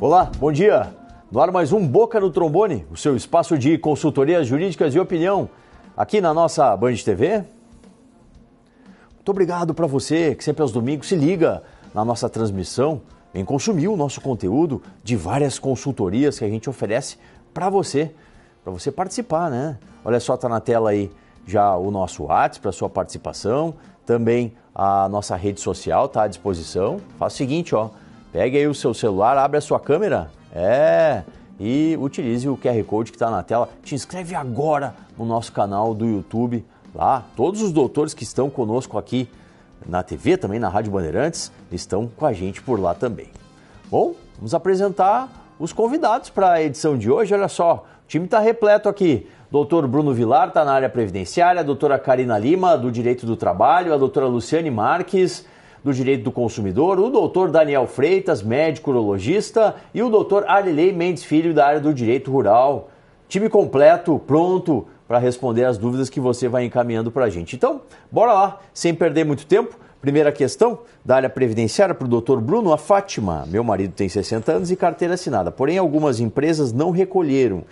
Olá, bom dia. No ar mais um Boca no Trombone, o seu espaço de consultorias jurídicas e opinião, aqui na nossa Band TV. Muito obrigado para você que sempre aos domingos se liga na nossa transmissão, em consumir o nosso conteúdo de várias consultorias que a gente oferece para você participar, né? Olha só, tá na tela aí já o nosso WhatsApp para sua participação, também a nossa rede social está à disposição. Faça o seguinte, ó, pegue aí o seu celular, abre a sua câmera, e utilize o QR Code que está na tela. Te inscreve agora no nosso canal do YouTube, lá, todos os doutores que estão conosco aqui na TV, também na Rádio Bandeirantes, estão com a gente por lá também. Bom, vamos apresentar os convidados para a edição de hoje. Olha só, o time está repleto aqui. Doutor Bruno Vilar está na área previdenciária, a doutora Karina Lima, do Direito do Trabalho, a doutora Luciane Marques, do Direito do Consumidor, o doutor Daniel Freitas, médico urologista, e o doutor Arley Mendes Filho, da área do Direito Rural. Time completo, pronto para responder as dúvidas que você vai encaminhando para a gente. Então, bora lá, sem perder muito tempo. Primeira questão, da área previdenciária para o doutor Bruno. A Fátima, meu marido tem 60 anos e carteira assinada, porém algumas empresas não recolheram.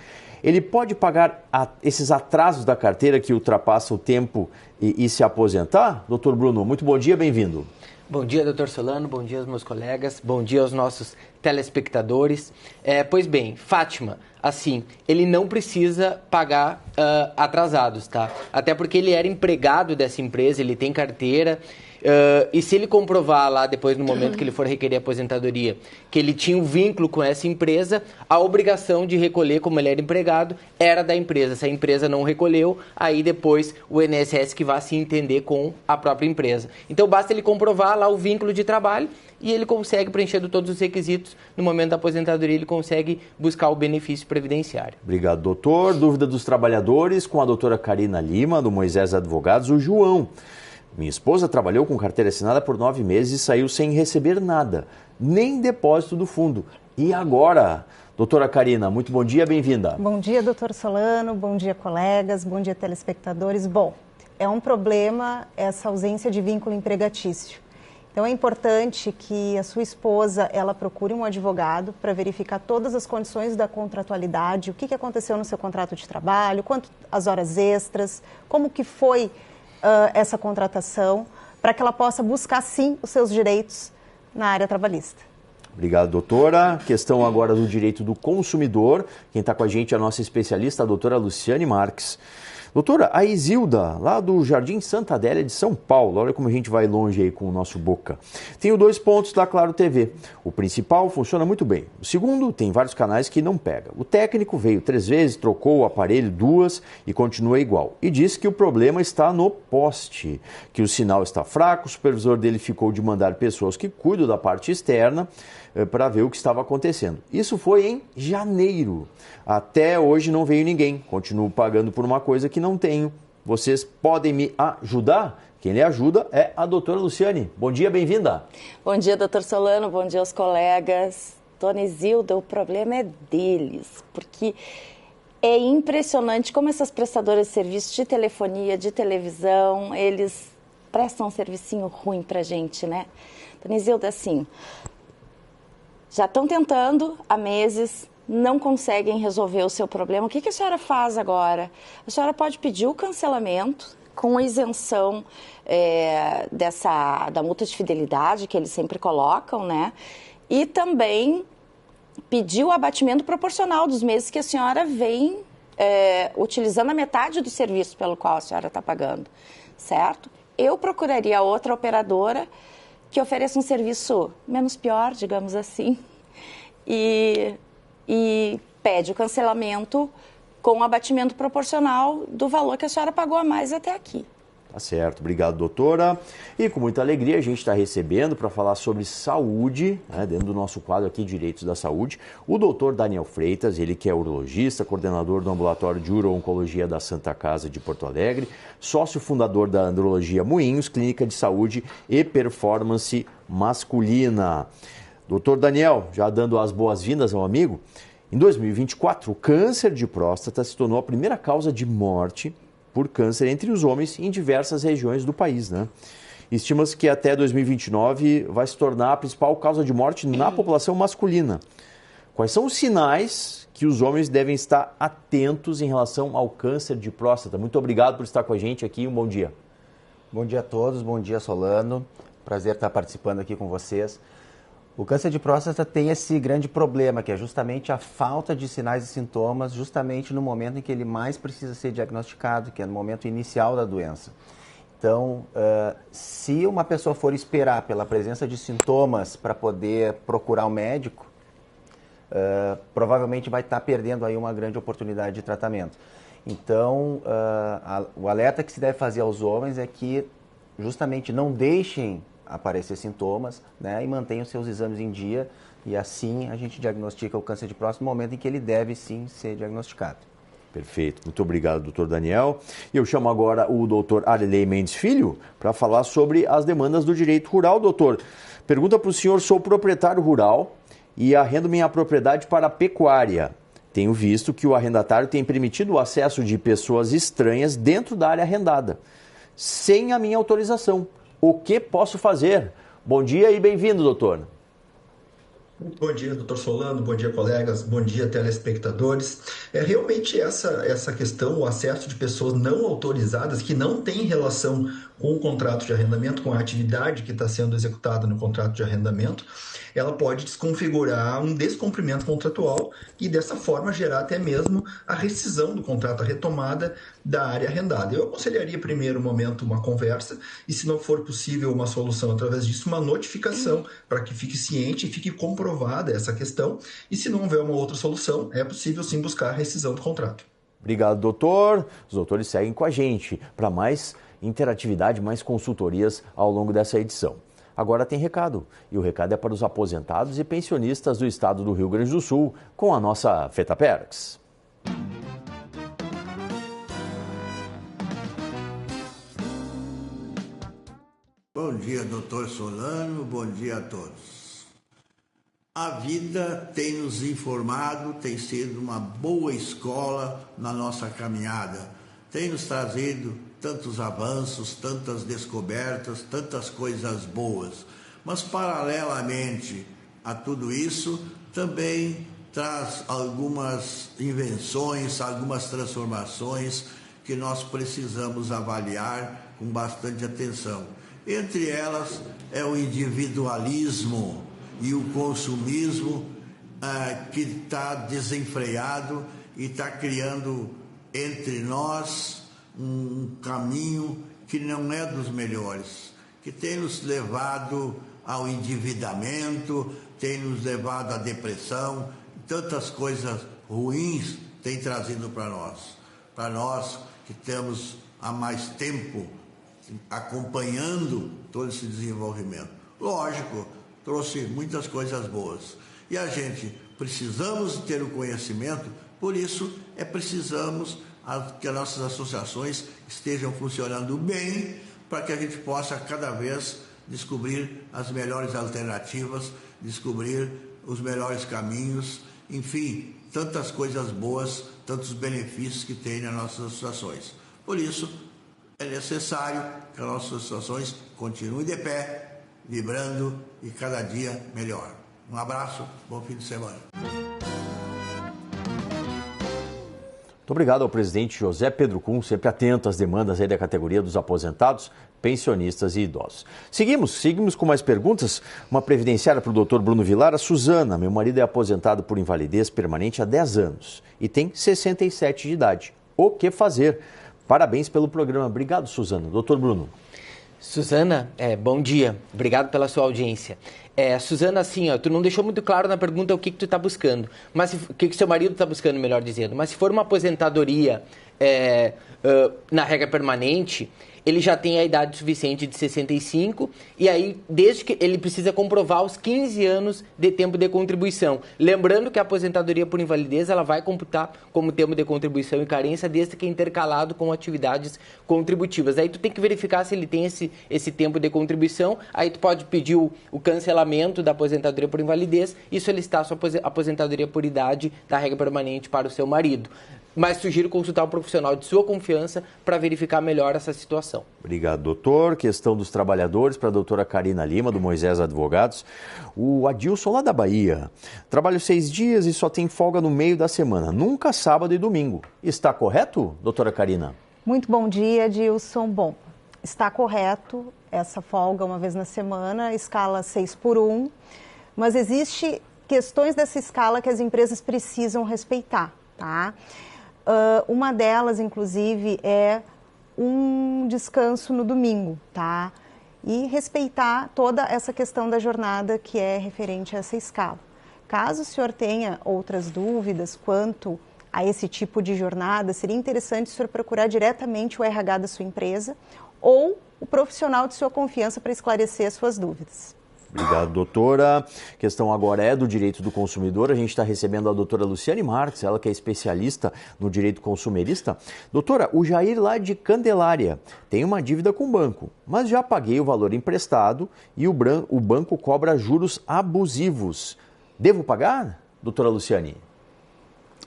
Ele pode pagar esses atrasos da carteira que ultrapassam o tempo e se aposentar? Doutor Bruno, muito bom dia, bem-vindo. Bom dia, doutor Solano, bom dia aos meus colegas, bom dia aos nossos telespectadores. Pois bem, Fátima, assim, ele não precisa pagar atrasados, tá? Até porque ele era empregado dessa empresa, ele tem carteira. E se ele comprovar lá depois, no momento que ele for requerer aposentadoria, que ele tinha um vínculo com essa empresa, a obrigação de recolher, como ele era empregado, era da empresa. Se a empresa não recolheu, aí depois o INSS que vai se entender com a própria empresa. Então basta ele comprovar lá o vínculo de trabalho e ele consegue, preenchendo todos os requisitos, no momento da aposentadoria ele consegue buscar o benefício previdenciário. Obrigado, doutor. Dúvida dos trabalhadores com a doutora Karina Lima, do Moisés Advogados, o João. Minha esposa trabalhou com carteira assinada por 9 meses e saiu sem receber nada, nem depósito do fundo. E agora? Doutora Karina, muito bom dia, bem-vinda. Bom dia, doutor Solano, bom dia, colegas, bom dia, telespectadores. Bom, é um problema essa ausência de vínculo empregatício. Então é importante que a sua esposa, ela procure um advogado para verificar todas as condições da contratualidade, o que aconteceu no seu contrato de trabalho, as horas extras, como que foi essa contratação, para que ela possa buscar, sim, os seus direitos na área trabalhista. Obrigado, doutora. Questão agora do direito do consumidor. Quem está com a gente é a nossa especialista, a doutora Luciane Marques. Doutora, a Isilda, lá do Jardim Santa Adélia de São Paulo, olha como a gente vai longe aí com o nosso Boca. Tenho 2 pontos da Claro TV. O principal funciona muito bem. O segundo, tem vários canais que não pega. O técnico veio 3 vezes, trocou o aparelho 2 e continua igual. E disse que o problema está no poste, que o sinal está fraco, o supervisor dele ficou de mandar pessoas que cuidam da parte externa para ver o que estava acontecendo. Isso foi em janeiro. Até hoje não veio ninguém. Continuo pagando por uma coisa que não tenho. Vocês podem me ajudar? Quem lhe ajuda é a doutora Luciane. Bom dia, bem-vinda. Bom dia, doutor Solano. Bom dia aos colegas. Dona Isilda, o problema é deles, porque é impressionante como essas prestadoras de serviço de telefonia, de televisão, eles prestam um servicinho ruim pra gente, né? Dona Isilda, assim, já estão tentando há meses, não conseguem resolver o seu problema. O que a senhora faz agora? A senhora pode pedir o cancelamento com isenção da multa de fidelidade que eles sempre colocam, né? E também pedir o abatimento proporcional dos meses que a senhora vem utilizando a metade do serviço pelo qual a senhora está pagando, certo? Eu procuraria outra operadora que ofereça um serviço menos pior, digamos assim, e pede o cancelamento com abatimento proporcional do valor que a senhora pagou a mais até aqui. Tá certo, obrigado, doutora. E com muita alegria a gente está recebendo para falar sobre saúde, né, dentro do nosso quadro aqui, Direitos da Saúde, o doutor Daniel Freitas, ele que é urologista, coordenador do Ambulatório de Uro-Oncologia da Santa Casa de Porto Alegre, sócio fundador da Andrologia Moinhos, clínica de saúde e performance masculina. Doutor Daniel, já dando as boas-vindas ao amigo, em 2024 o câncer de próstata se tornou a primeira causa de morte por câncer entre os homens em diversas regiões do país, né? Estima-se que até 2029 vai se tornar a principal causa de morte na população masculina. Quais são os sinais que os homens devem estar atentos em relação ao câncer de próstata? Muito obrigado por estar com a gente aqui. Um bom dia. Bom dia a todos, bom dia Solano. Prazer estar participando aqui com vocês. O câncer de próstata tem esse grande problema, que é justamente a falta de sinais e sintomas, justamente no momento em que ele mais precisa ser diagnosticado, que é no momento inicial da doença. Então, se uma pessoa for esperar pela presença de sintomas para poder procurar um médico, provavelmente vai estar perdendo aí uma grande oportunidade de tratamento. Então, o alerta que se deve fazer aos homens é que justamente não deixem aparecer sintomas, né, e mantenham seus exames em dia, e assim a gente diagnostica o câncer de próstata no momento em que ele deve sim ser diagnosticado. Perfeito. Muito obrigado, doutor Daniel. E eu chamo agora o doutor Arley Mendes Filho para falar sobre as demandas do direito rural. Doutor, pergunta para o senhor: sou proprietário rural e arrendo minha propriedade para a pecuária. Tenho visto que o arrendatário tem permitido o acesso de pessoas estranhas dentro da área arrendada, sem a minha autorização. O que posso fazer? Bom dia e bem-vindo, doutor. Bom dia, doutor Solano, bom dia, colegas, bom dia, telespectadores. Realmente essa questão, o acesso de pessoas não autorizadas que não têm relação com o contrato de arrendamento, com a atividade que está sendo executada no contrato de arrendamento, ela pode desconfigurar um descumprimento contratual e dessa forma gerar até mesmo a rescisão do contrato, a retomada da área arrendada. Eu aconselharia primeiro momento uma conversa e, se não for possível uma solução através disso, uma notificação para que fique ciente e fique comprovada essa questão, e se não houver uma outra solução, é possível sim buscar a rescisão do contrato. Obrigado, doutor. Os doutores seguem com a gente para mais interatividade, mais consultorias ao longo dessa edição. Agora tem recado, e o recado é para os aposentados e pensionistas do estado do Rio Grande do Sul, com a nossa FetaPerks. Bom dia, doutor Solano, bom dia a todos. A vida tem nos informado, tem sido uma boa escola na nossa caminhada, tem nos trazido tantos avanços, tantas descobertas, tantas coisas boas. Mas, paralelamente a tudo isso, também traz algumas invenções, algumas transformações que nós precisamos avaliar com bastante atenção. Entre elas é o individualismo e o consumismo que está desenfreado e está criando entre nós um caminho que não é dos melhores, que tem nos levado ao endividamento, tem nos levado à depressão, tantas coisas ruins tem trazido para nós que temos há mais tempo acompanhando todo esse desenvolvimento. Lógico, trouxe muitas coisas boas e a gente precisamos ter o conhecimento, por isso precisamos que as nossas associações estejam funcionando bem, para que a gente possa cada vez descobrir as melhores alternativas, descobrir os melhores caminhos, enfim, tantas coisas boas, tantos benefícios que tem nas nossas associações. Por isso, é necessário que as nossas associações continuem de pé, vibrando e cada dia melhor. Um abraço, bom fim de semana. Muito obrigado ao presidente José Pedro Kuhn, sempre atento às demandas aí da categoria dos aposentados, pensionistas e idosos. Seguimos com mais perguntas. Uma previdenciária para o doutor Bruno Vilar. A Suzana, meu marido é aposentado por invalidez permanente há 10 anos e tem 67 de idade. O que fazer? Parabéns pelo programa. Obrigado, Suzana. Doutor Bruno. Suzana, bom dia. Obrigado pela sua audiência. Suzana, assim, tu não deixou muito claro na pergunta o que tu está buscando, mas o que seu marido está buscando, melhor dizendo. Mas se for uma aposentadoria na regra permanente, ele já tem a idade suficiente de 65 e aí, desde que ele precisa comprovar os 15 anos de tempo de contribuição. Lembrando que a aposentadoria por invalidez, ela vai computar como tempo de contribuição e carência desde que é intercalado com atividades contributivas. Aí tu tem que verificar se ele tem esse tempo de contribuição, aí tu pode pedir o cancelamento da aposentadoria por invalidez e solicitar a sua aposentadoria por idade da regra permanente para o seu marido. mas sugiro consultar um profissional de sua confiança para verificar melhor essa situação. Obrigado, doutor. Questão dos trabalhadores para a doutora Karina Lima, do Moisés Advogados. O Adilson, lá da Bahia, trabalha 6 dias e só tem folga no meio da semana, nunca sábado e domingo. Está correto, doutora Karina? Muito bom dia, Adilson. Bom, está correto essa folga uma vez na semana, escala 6x1, mas existe questões dessa escala que as empresas precisam respeitar, tá? Uma delas, inclusive, é um descanso no domingo, tá? E respeitar toda essa questão da jornada que é referente a essa escala. Caso o senhor tenha outras dúvidas quanto a esse tipo de jornada, seria interessante o senhor procurar diretamente o RH da sua empresa ou o profissional de sua confiança para esclarecer as suas dúvidas. Obrigado, doutora. A questão agora é do direito do consumidor. A gente está recebendo a doutora Luciane Marques, ela que é especialista no direito consumerista. Doutora, o Jair lá de Candelária tem uma dívida com o banco, mas já paguei o valor emprestado e o banco cobra juros abusivos. Devo pagar, doutora Luciane?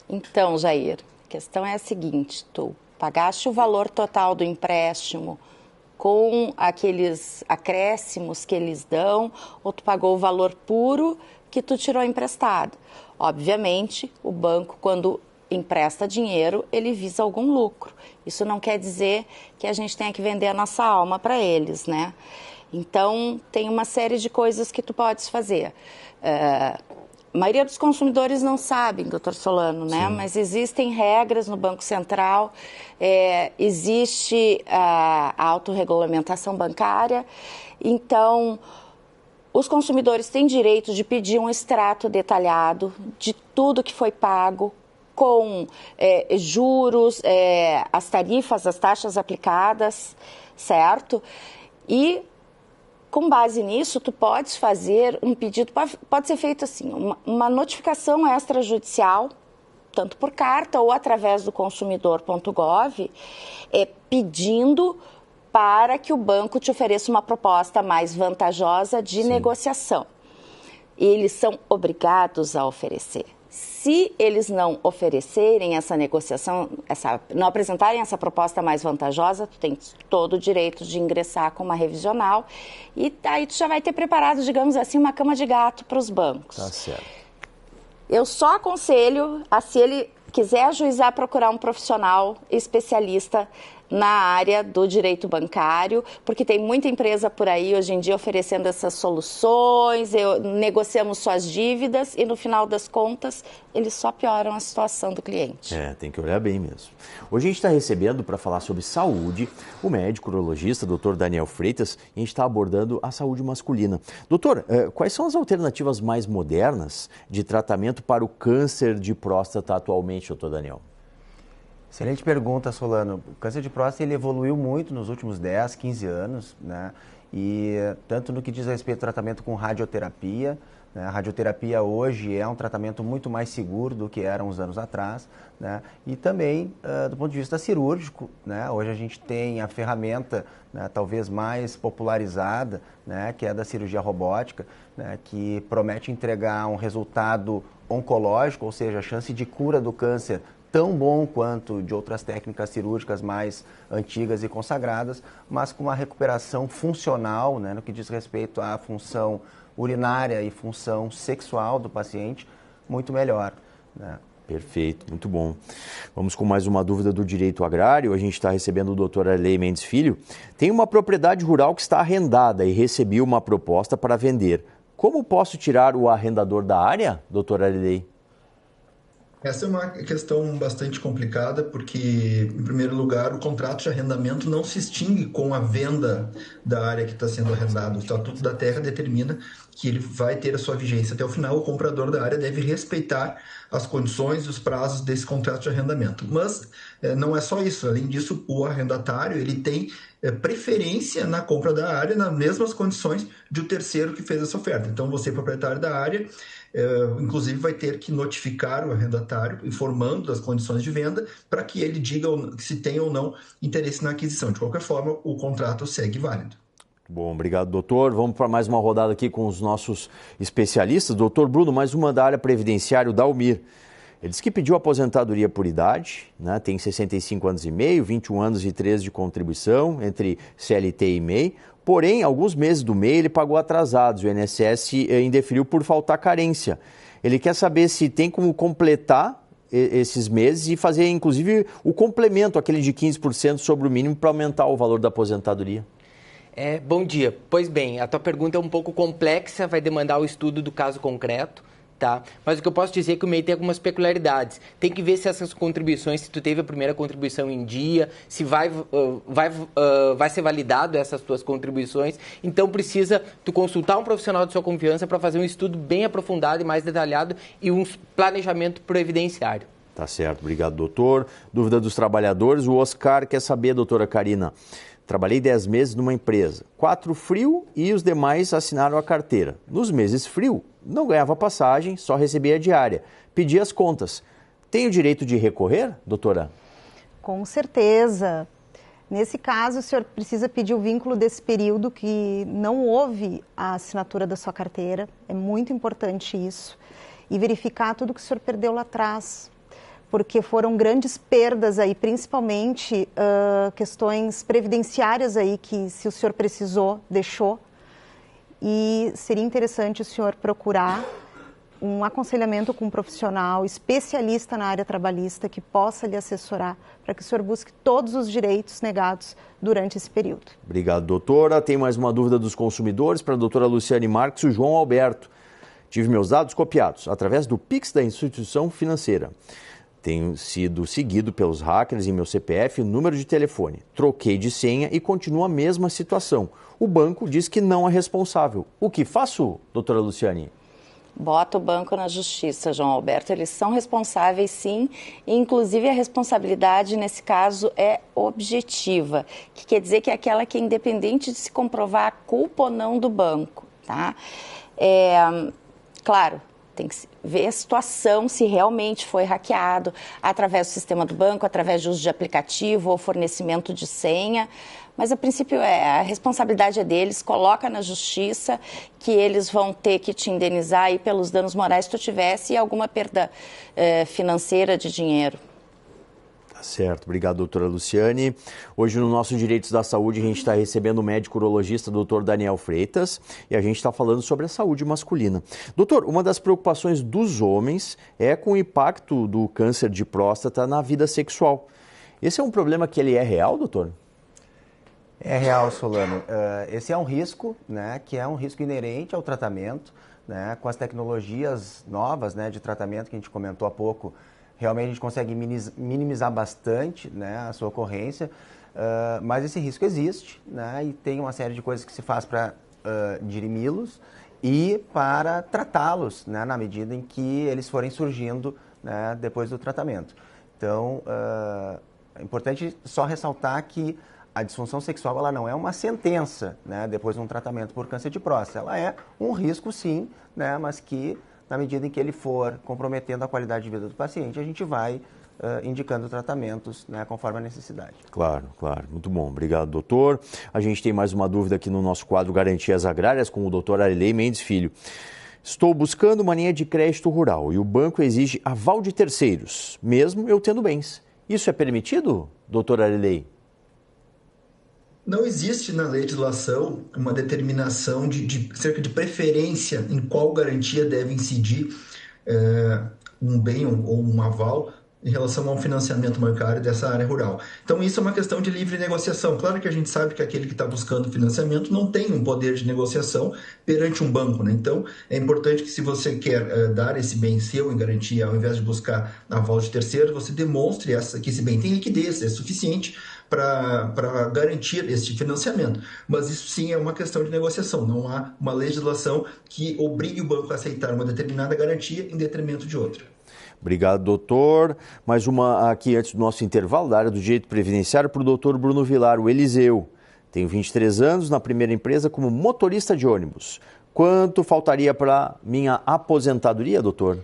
Então, Jair, a questão é a seguinte, tu pagaste o valor total do empréstimo com aqueles acréscimos que eles dão, ou tu pagou o valor puro que tu tirou emprestado. Obviamente, o banco, quando empresta dinheiro, ele visa algum lucro. Isso não quer dizer que a gente tenha que vender a nossa alma para eles, né? Então, tem uma série de coisas que tu podes fazer. A maioria dos consumidores não sabem, doutor Solano, né? Sim. Mas existem regras no Banco Central, existe a autorregulamentação bancária, então os consumidores têm direito de pedir um extrato detalhado de tudo que foi pago, com juros, as tarifas, as taxas aplicadas, certo? E com base nisso, tu podes fazer um pedido, pode ser feito assim, uma notificação extrajudicial, tanto por carta ou através do consumidor.gov, pedindo para que o banco te ofereça uma proposta mais vantajosa de negociação. Eles são obrigados a oferecer. Se eles não oferecerem essa negociação, não apresentarem essa proposta mais vantajosa, tu tem todo o direito de ingressar com uma revisional e aí tu já vai ter preparado, digamos assim, uma cama de gato para os bancos. Tá certo. Eu só aconselho, se ele quiser ajuizar, procurar um profissional especialista na área do direito bancário, porque tem muita empresa por aí hoje em dia oferecendo essas soluções, negociamos suas dívidas e no final das contas eles só pioram a situação do cliente. Tem que olhar bem mesmo. Hoje a gente está recebendo para falar sobre saúde o médico urologista, doutor Daniel Freitas, e a gente está abordando a saúde masculina. Doutor, quais são as alternativas mais modernas de tratamento para o câncer de próstata atualmente, doutor Daniel? Excelente pergunta, Solano. O câncer de próstata ele evoluiu muito nos últimos 10, 15 anos, né? E tanto no que diz respeito ao tratamento com radioterapia, né? A radioterapia hoje é um tratamento muito mais seguro do que era uns anos atrás, né? E também do ponto de vista cirúrgico, né? Hoje a gente tem a ferramenta, né, talvez mais popularizada, né, que é da cirurgia robótica, né, que promete entregar um resultado oncológico, ou seja, a chance de cura do câncer tão bom quanto de outras técnicas cirúrgicas mais antigas e consagradas, mas com uma recuperação funcional, né, no que diz respeito à função urinária e função sexual do paciente, muito melhor, né? Perfeito, muito bom. Vamos com mais uma dúvida do direito agrário. A gente está recebendo o doutor Arley Mendes Filho. Tem uma propriedade rural que está arrendada e recebi uma proposta para vender. Como posso tirar o arrendador da área, doutor Arley? Essa é uma questão bastante complicada, porque, em primeiro lugar, o contrato de arrendamento não se extingue com a venda da área que está sendo arrendada. O Estatuto da Terra determina que ele vai ter a sua vigência até o final. O comprador da área deve respeitar as condições e os prazos desse contrato de arrendamento. Mas não é só isso. Além disso, o arrendatário ele tem preferência na compra da área nas mesmas condições de o terceiro que fez essa oferta. Então, você, proprietário da área, inclusive vai ter que notificar o arrendatário, informando das condições de venda, para que ele diga se tem ou não interesse na aquisição. De qualquer forma, o contrato segue válido. Bom, obrigado, doutor. Vamos para mais uma rodada aqui com os nossos especialistas. Doutor Bruno, mais uma da área previdenciária, o Dalmir. Ele disse que pediu aposentadoria por idade, né? Tem 65 anos e meio, 21 anos e 13 de contribuição entre CLT e MEI. Porém, alguns meses do MEI ele pagou atrasados. O INSS indeferiu por faltar carência. Ele quer saber se tem como completar esses meses e fazer, inclusive, o complemento, aquele de 15% sobre o mínimo para aumentar o valor da aposentadoria. Bom dia. Pois bem, a tua pergunta é um pouco complexa, vai demandar o estudo do caso concreto. Tá? Mas o que eu posso dizer é que o MEI tem algumas peculiaridades. Tem que ver se essas contribuições, se tu teve a primeira contribuição em dia, se vai ser validado essas tuas contribuições. Então precisa tu consultar um profissional de sua confiança para fazer um estudo bem aprofundado e mais detalhado e um planejamento previdenciário. Tá certo, obrigado, doutor. Dúvida dos trabalhadores, o Oscar quer saber, doutora Karina. Trabalhei 10 meses numa empresa, 4 frio e os demais assinaram a carteira. Nos meses frio, não ganhava passagem, só recebia diária. Pedi as contas. Tenho direito de recorrer, doutora? Com certeza. Nesse caso, o senhor precisa pedir o vínculo desse período que não houve a assinatura da sua carteira. É muito importante isso. E verificar tudo que o senhor perdeu lá atrás. Porque foram grandes perdas aí, principalmente questões previdenciárias aí que, se o senhor precisou, deixou. E seria interessante o senhor procurar um aconselhamento com um profissional especialista na área trabalhista que possa lhe assessorar para que o senhor busque todos os direitos negados durante esse período. Obrigado, doutora. Tem mais uma dúvida dos consumidores para a doutora Luciane Marques e o João Alberto. Tive meus dados copiados através do Pix da instituição financeira. Tenho sido seguido pelos hackers em meu CPF e número de telefone. Troquei de senha e continua a mesma situação. O banco diz que não é responsável. O que faço, doutora Luciane? Bota o banco na justiça, João Alberto. Eles são responsáveis, sim. E, inclusive, a responsabilidade, nesse caso, é objetiva. Que quer dizer que é aquela que é independente de se comprovar a culpa ou não do banco, tá? Claro, tem que ver a situação, se realmente foi hackeado através do sistema do banco, através de uso de aplicativo ou fornecimento de senha. Mas, a princípio, a responsabilidade é deles, coloca na justiça que eles vão ter que te indenizar aí pelos danos morais que tu tivesse e alguma perda financeira de dinheiro. Certo, obrigado, doutora Luciane. Hoje no nosso Direitos da Saúde a gente está recebendo o médico urologista doutor Daniel Freitas e a gente está falando sobre a saúde masculina. Doutor, uma das preocupações dos homens é com o impacto do câncer de próstata na vida sexual. Esse é um problema que ele é real, doutor? É real, Solano. Esse é um risco, né, que é um risco inerente ao tratamento, né, com as tecnologias novas, né, de tratamento que a gente comentou há pouco. Realmente a gente consegue minimizar bastante, né, a sua ocorrência, mas esse risco existe, né, e tem uma série de coisas que se faz para dirimi-los e para tratá-los, né, na medida em que eles forem surgindo, né, depois do tratamento. Então, é importante só ressaltar que a disfunção sexual ela não é uma sentença, né, depois de um tratamento por câncer de próstata. Ela é um risco, sim, né, mas que na medida em que ele for comprometendo a qualidade de vida do paciente, a gente vai indicando tratamentos, né, conforme a necessidade. Claro, claro. Muito bom. Obrigado, doutor. A gente tem mais uma dúvida aqui no nosso quadro Garantias Agrárias com o doutor Arilei Mendes Filho. Estou buscando uma linha de crédito rural e o banco exige aval de terceiros, mesmo eu tendo bens. Isso é permitido, doutor Arilei? Não existe na legislação uma determinação cerca de preferência em qual garantia deve incidir um bem ou um aval em relação ao financiamento bancário dessa área rural. Então, isso é uma questão de livre negociação. Claro que a gente sabe que aquele que está buscando financiamento não tem um poder de negociação perante um banco, né? Então, é importante que se você quer dar esse bem seu em garantia, ao invés de buscar aval de terceiros, você demonstre que esse bem tem liquidez, é suficiente para garantir este financiamento. Mas isso sim é uma questão de negociação, não há uma legislação que obrigue o banco a aceitar uma determinada garantia em detrimento de outra. Obrigado, doutor. Mais uma aqui antes do nosso intervalo, da área do direito previdenciário, para o doutor Bruno Vilar, o Eliseu. Tenho 23 anos, na primeira empresa como motorista de ônibus. Quanto faltaria para minha aposentadoria, doutor?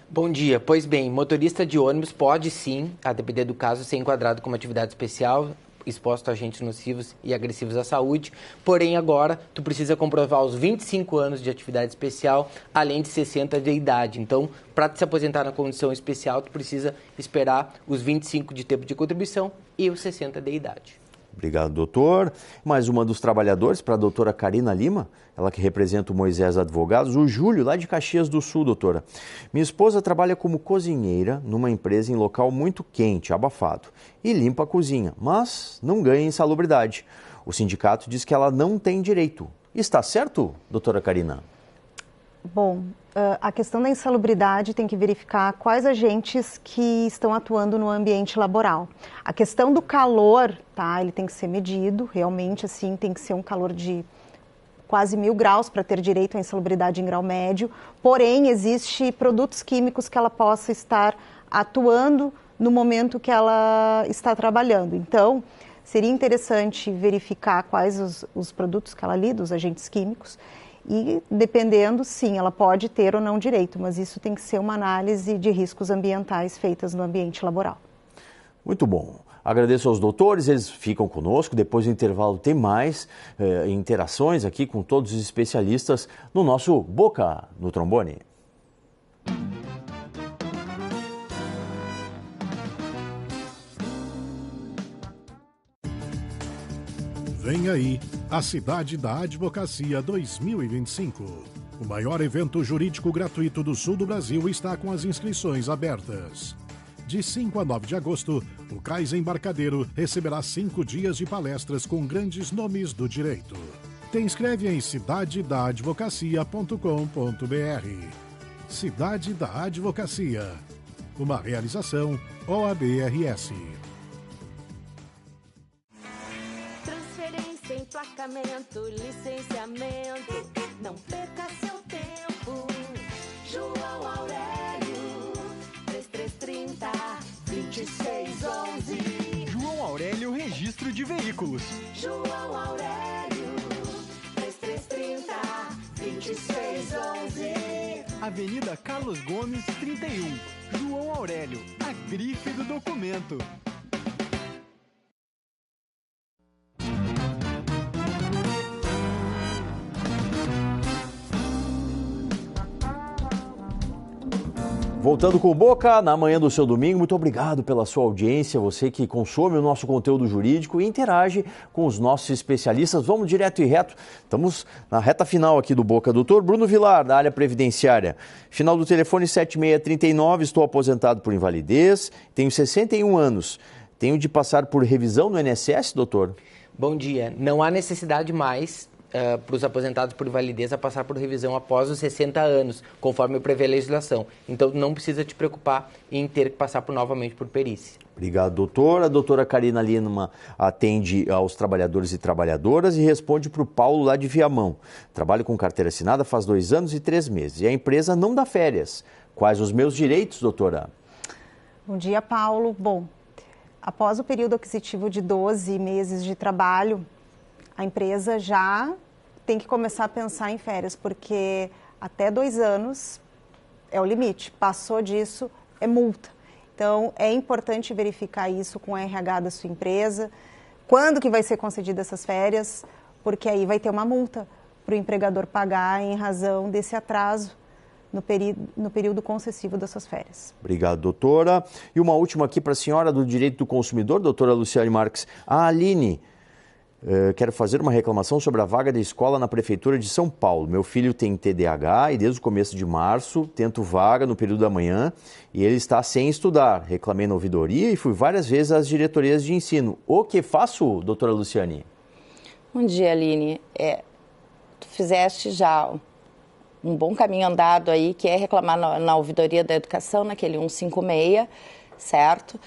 Bom dia. Pois bem, motorista de ônibus pode sim, a depender do caso, ser enquadrado como atividade especial, expostos a agentes nocivos e agressivos à saúde. Porém, agora, tu precisa comprovar os 25 anos de atividade especial, além de 60 de idade. Então, para se aposentar na condição especial, tu precisa esperar os 25 de tempo de contribuição e os 60 de idade. Obrigado, doutor. Mais uma dos trabalhadores para a doutora Karina Lima, ela que representa o Moisés Advogados, o Júlio, lá de Caxias do Sul, doutora. Minha esposa trabalha como cozinheira numa empresa em local muito quente, abafado, e limpa a cozinha, mas não ganha insalubridade. O sindicato diz que ela não tem direito. Está certo, doutora Karina? Bom, a questão da insalubridade tem que verificar quais agentes que estão atuando no ambiente laboral. A questão do calor, tá? Ele tem que ser medido, realmente, assim, tem que ser um calor de quase 1000 graus para ter direito à insalubridade em grau médio. Porém, existem produtos químicos que ela possa estar atuando no momento que ela está trabalhando. Então, seria interessante verificar quais os produtos que ela lida, os agentes químicos. E, dependendo, sim, ela pode ter ou não direito, mas isso tem que ser uma análise de riscos ambientais feitas no ambiente laboral. Muito bom. Agradeço aos doutores, eles ficam conosco. Depois do intervalo tem mais interações aqui com todos os especialistas no nosso Boca no Trombone. Vem aí a Cidade da Advocacia 2025. O maior evento jurídico gratuito do sul do Brasil está com as inscrições abertas. De 5 a 9 de agosto, o CAIS Embarcadero receberá 5 dias de palestras com grandes nomes do direito. Te inscreve em cidadedaadvocacia.com.br. Cidade da Advocacia. Uma realização OAB-RS. Emplacamento, licenciamento, não perca seu tempo. João Aurélio, 3330-2611. João Aurélio Registro de Veículos. João Aurélio, 3330-2611. Avenida Carlos Gomes, 31. João Aurélio, a grife do documento. Voltando com o Boca, na manhã do seu domingo, muito obrigado pela sua audiência, você que consome o nosso conteúdo jurídico e interage com os nossos especialistas. Vamos direto e reto, estamos na reta final aqui do Boca. Doutor Bruno Vilar, da área previdenciária. Final do telefone 7639, estou aposentado por invalidez, tenho 61 anos. Tenho de passar por revisão no INSS, doutor? Bom dia. Não há necessidade mais para os aposentados por invalidez a passar por revisão após os 60 anos, conforme prevê a legislação. Então, não precisa te preocupar em ter que passar novamente por perícia. Obrigado, doutora. A doutora Karina Lima atende aos trabalhadores e trabalhadoras e responde para o Paulo lá de Viamão. Trabalho com carteira assinada faz 2 anos e 3 meses e a empresa não dá férias. Quais os meus direitos, doutora? Bom dia, Paulo. Bom, após o período aquisitivo de 12 meses de trabalho, a empresa já tem que começar a pensar em férias, porque até 2 anos é o limite. Passou disso, é multa. Então, é importante verificar isso com o RH da sua empresa. Quando que vai ser concedida essas férias? Porque aí vai ter uma multa para o empregador pagar em razão desse atraso no período concessivo das suas férias. Obrigado, doutora. E uma última aqui para a senhora do Direito do Consumidor, doutora Luciane Marques. A Aline... quero fazer uma reclamação sobre a vaga da escola na Prefeitura de São Paulo. Meu filho tem TDAH e desde o começo de março tento vaga no período da manhã e ele está sem estudar. Reclamei na ouvidoria e fui várias vezes às diretorias de ensino. O que faço, doutora Luciane? Bom dia, Aline. Tu fizeste já um bom caminho andado aí, que é reclamar na ouvidoria da educação, naquele 156, certo?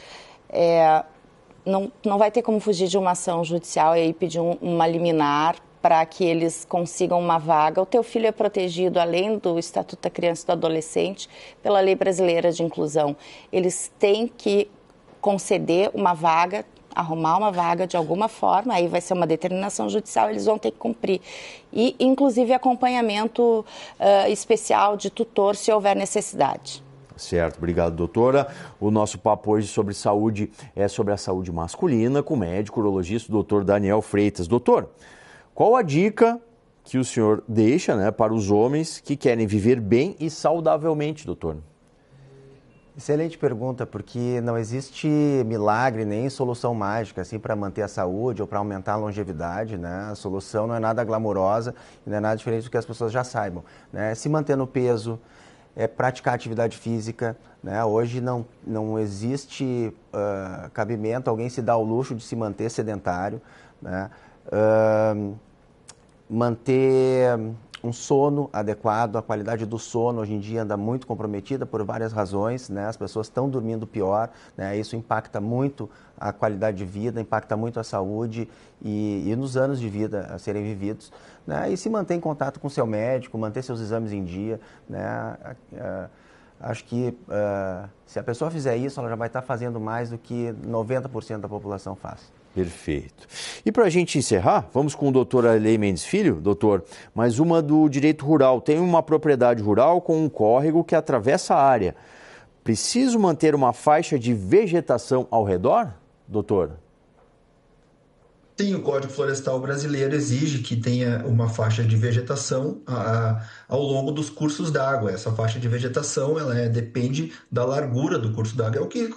Não vai ter como fugir de uma ação judicial e aí pedir uma liminar para que eles consigam uma vaga. O teu filho é protegido, além do Estatuto da Criança e do Adolescente, pela Lei Brasileira de Inclusão. Eles têm que conceder uma vaga, arrumar uma vaga de alguma forma, aí vai ser uma determinação judicial, eles vão ter que cumprir. E, inclusive, acompanhamento especial de tutor, se houver necessidade. Certo, obrigado, doutora. O nosso papo hoje sobre saúde é sobre a saúde masculina com o médico urologista, o doutor Daniel Freitas. Doutor, qual a dica que o senhor deixa, né, para os homens que querem viver bem e saudavelmente, doutor? Excelente pergunta, porque não existe milagre nem solução mágica assim para manter a saúde ou para aumentar a longevidade, né? A solução não é nada glamourosa e não é nada diferente do que as pessoas já saibam, né? Se manter no peso, praticar atividade física, né? Hoje não existe cabimento alguém se dar o luxo de se manter sedentário, né? Manter um sono adequado, a qualidade do sono hoje em dia anda muito comprometida por várias razões, né? As pessoas estão dormindo pior, né? Isso impacta muito a qualidade de vida, impacta muito a saúde e nos anos de vida a serem vividos, né? E se manter em contato com o seu médico, manter seus exames em dia, né? Acho que se a pessoa fizer isso, ela já vai estar fazendo mais do que 90% da população faz. Perfeito. E para a gente encerrar, vamos com o doutor Arley Mendes Filho, doutor, mais uma do direito rural. Tem uma propriedade rural com um córrego que atravessa a área. Preciso manter uma faixa de vegetação ao redor, doutor? Sim, o Código Florestal Brasileiro exige que tenha uma faixa de vegetação ao longo dos cursos d'água. Essa faixa de vegetação depende da largura do curso d'água, é o que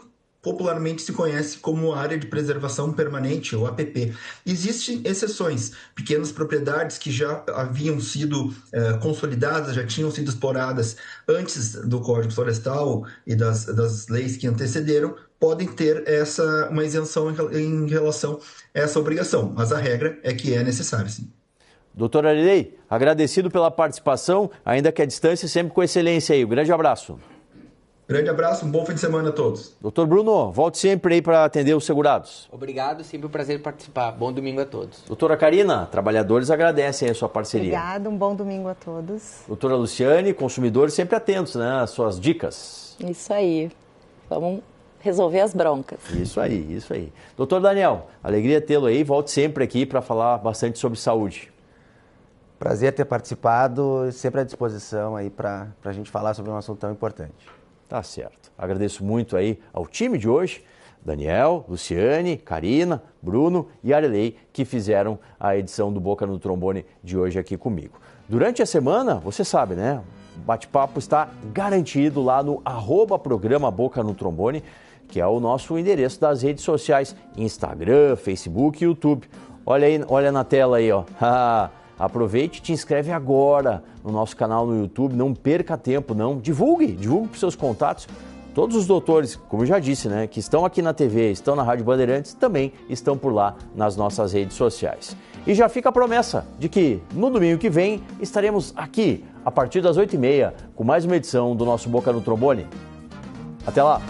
popularmente se conhece como Área de Preservação Permanente, ou APP. Existem exceções, pequenas propriedades que já haviam sido consolidadas, já tinham sido exploradas antes do Código Florestal e das leis que antecederam, podem ter uma isenção em relação a essa obrigação, mas a regra é que é necessário, sim. Doutor Arley, agradecido pela participação, ainda que à distância, sempre com excelência aí. Um grande abraço. Grande abraço, um bom fim de semana a todos. Doutor Bruno, volte sempre aí para atender os segurados. Obrigado, sempre um prazer participar. Bom domingo a todos. Doutora Karina, trabalhadores agradecem a sua parceria. Obrigada, um bom domingo a todos. Doutora Luciane, consumidores sempre atentos, né, às suas dicas. Isso aí, vamos resolver as broncas. Isso aí. Doutor Daniel, alegria tê-lo aí, volte sempre aqui para falar bastante sobre saúde. Prazer ter participado, sempre à disposição aí para a gente falar sobre um assunto tão importante. Tá certo. Agradeço muito aí ao time de hoje, Daniel, Luciane, Karina, Bruno e Arley, que fizeram a edição do Boca no Trombone de hoje aqui comigo. Durante a semana, você sabe, né? O bate-papo está garantido lá no @programa Boca no Trombone, que é o nosso endereço das redes sociais, Instagram, Facebook e YouTube. Olha aí, olha na tela aí, ó. Aproveite e te inscreve agora no nosso canal no YouTube, não perca tempo, não. Divulgue para os seus contatos. Todos os doutores, como eu já disse, né, que estão aqui na TV, estão na Rádio Bandeirantes, também estão por lá nas nossas redes sociais. E já fica a promessa de que no domingo que vem estaremos aqui, a partir das 8h30, com mais uma edição do nosso Boca no Trombone. Até lá!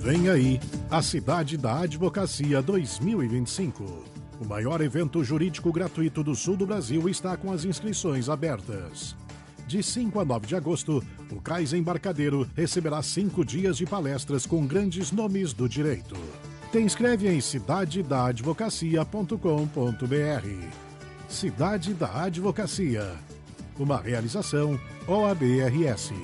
Vem aí a Cidade da Advocacia 2025. O maior evento jurídico gratuito do sul do Brasil está com as inscrições abertas. De 5 a 9 de agosto, o Cais Embarcadeiro receberá 5 dias de palestras com grandes nomes do direito. Te inscreve em cidadedaadvocacia.com.br. Cidade da Advocacia. Uma realização OAB-RS.